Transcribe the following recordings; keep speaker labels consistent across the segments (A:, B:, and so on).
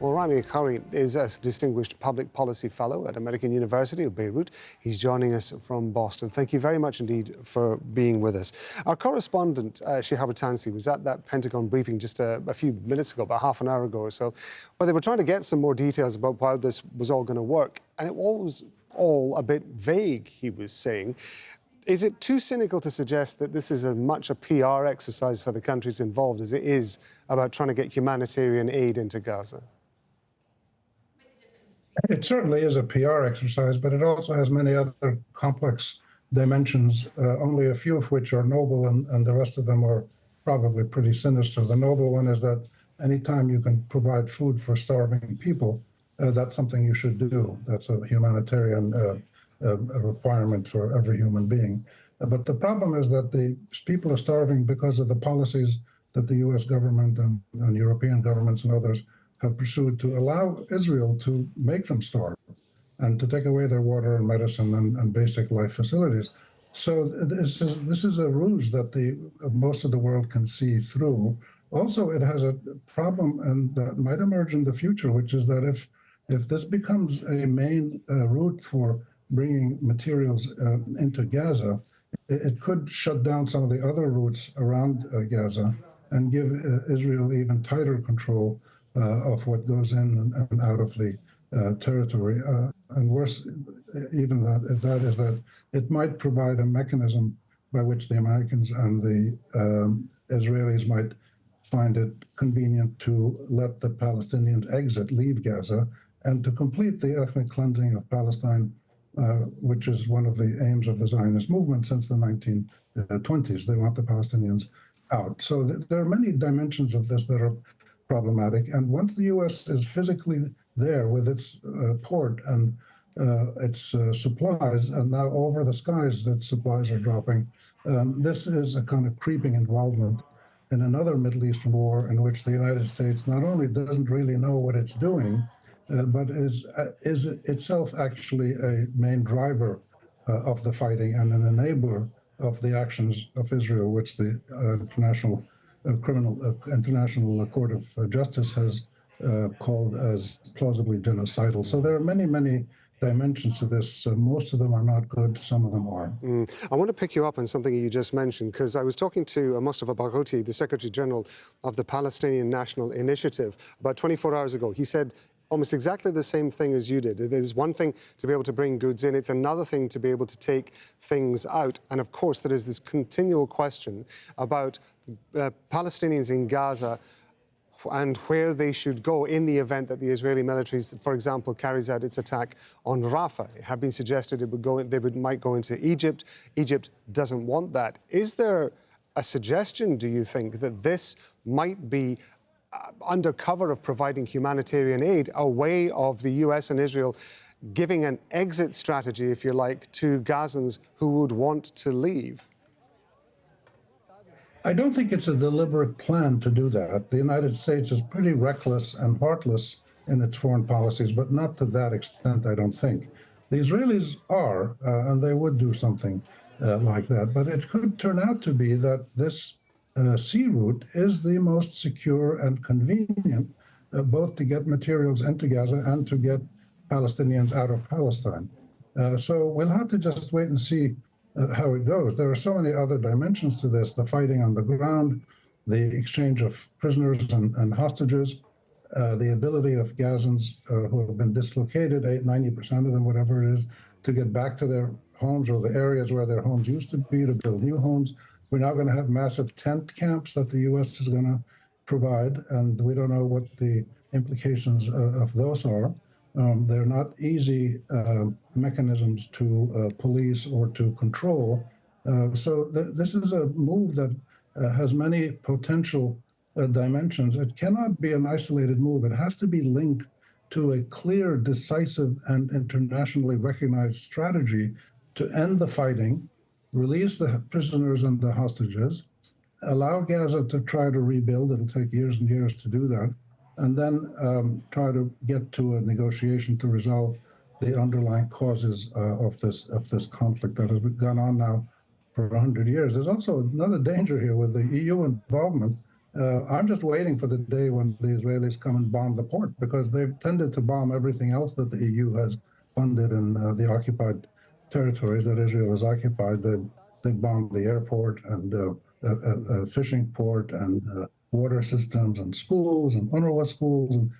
A: Well, Rami Akari is a distinguished public policy fellow at American University of Beirut. He's joining us from Boston. Thank you very much indeed for being with us. Our correspondent, Shihab Tansi, was at that Pentagon briefing just a few minutes ago, about half an hour ago or so, where they were trying to get some more details about how this was all going to work. And it was all a bit vague, he was saying. Is it too cynical to suggest that this is as much a PR exercise for the countries involved as it is about trying to get humanitarian aid into Gaza?
B: It certainly is a PR exercise, but it also has many other complex dimensions, only a few of which are noble, and the rest of them are probably pretty sinister. The noble one is that anytime you can provide food for starving people, that's something you should do. That's a humanitarian a requirement for every human being. But the problem is that the people are starving because of the policies that the US government and European governments and others have pursued to allow Israel to make them starve and to take away their water and medicine and basic life facilities. So this is a ruse that most of the world can see through. Also, it has a problem, and that might emerge in the future, which is that if this becomes a main route for bringing materials into Gaza, it could shut down some of the other routes around Gaza and give Israel even tighter control of what goes in and out of the territory. And worse even that is that it might provide a mechanism by which the Americans and the Israelis might find it convenient to let the Palestinians leave Gaza, and to complete the ethnic cleansing of Palestine, which is one of the aims of the Zionist movement since the 1920s. They want the Palestinians out. So there are many dimensions of this that are problematic. And once the U.S. is physically there with its port and its supplies, and now over the skies that supplies are dropping, this is a kind of creeping involvement in another Middle Eastern war in which the United States not only doesn't really know what it's doing, but is itself actually a main driver of the fighting and an enabler of the actions of Israel, which the International Court of Justice has called as plausibly genocidal. So there are many, many dimensions to this. Most of them are not good, some of them are.
A: I want to pick you up on something you just mentioned, because I was talking to Mustafa Barghouti, the Secretary General of the Palestinian National Initiative, about 24 hours ago. He said almost exactly the same thing as you did. It is one thing to be able to bring goods in. It's another thing to be able to take things out. And of course, there is this continual question about Palestinians in Gaza and where they should go in the event that the Israeli military, for example, carries out its attack on Rafah. It had been suggested they might go into Egypt. Egypt doesn't want that. Is there a suggestion, do you think, that this might be under cover of providing humanitarian aid, a way of the US and Israel giving an exit strategy, if you like, to Gazans who would want to leave?
B: I don't think it's a deliberate plan to do that. The United States is pretty reckless and heartless in its foreign policies, but not to that extent, I don't think. The Israelis are, and they would do something like that. But it could turn out to be that this sea route is the most secure and convenient, both to get materials into Gaza and to get Palestinians out of Palestine. So we'll have to just wait and see how it goes. There are so many other dimensions to this: the fighting on the ground, the exchange of prisoners and hostages, the ability of Gazans who have been dislocated, 90% of them, whatever it is, to get back to their homes or the areas where their homes used to be, to build new homes. We're now going to have massive tent camps that the U.S. is going to provide, and we don't know what the implications of those are. They're not easy mechanisms to police or to control. So this is a move that has many potential dimensions. It cannot be an isolated move. It has to be linked to a clear, decisive, and internationally recognized strategy to end the fighting, release the prisoners and the hostages, allow Gaza to try to rebuild. It'll take years and years to do that, and then try to get to a negotiation to resolve the underlying causes of this conflict that has gone on now for 100 years. There's also another danger here with the EU involvement. I'm just waiting for the day when the Israelis come and bomb the port, because they've tended to bomb everything else that the EU has funded in the occupied territories that Israel has occupied. They bombed the airport and a fishing port and water systems and schools and UNRWA schools and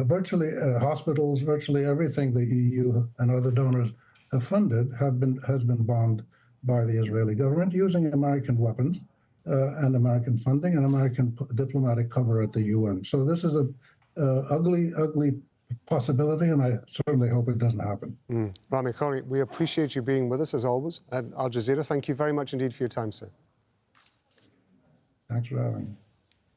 B: virtually hospitals. Virtually everything the EU and other donors have funded has been bombed by the Israeli government using American weapons. And American funding and American diplomatic cover at the UN. So this is a ugly, ugly possibility, and I certainly hope it doesn't happen.
A: Rami Khoury, we appreciate you being with us as always at Al Jazeera. Thank you very much indeed for your time, sir.
B: Thanks for having me.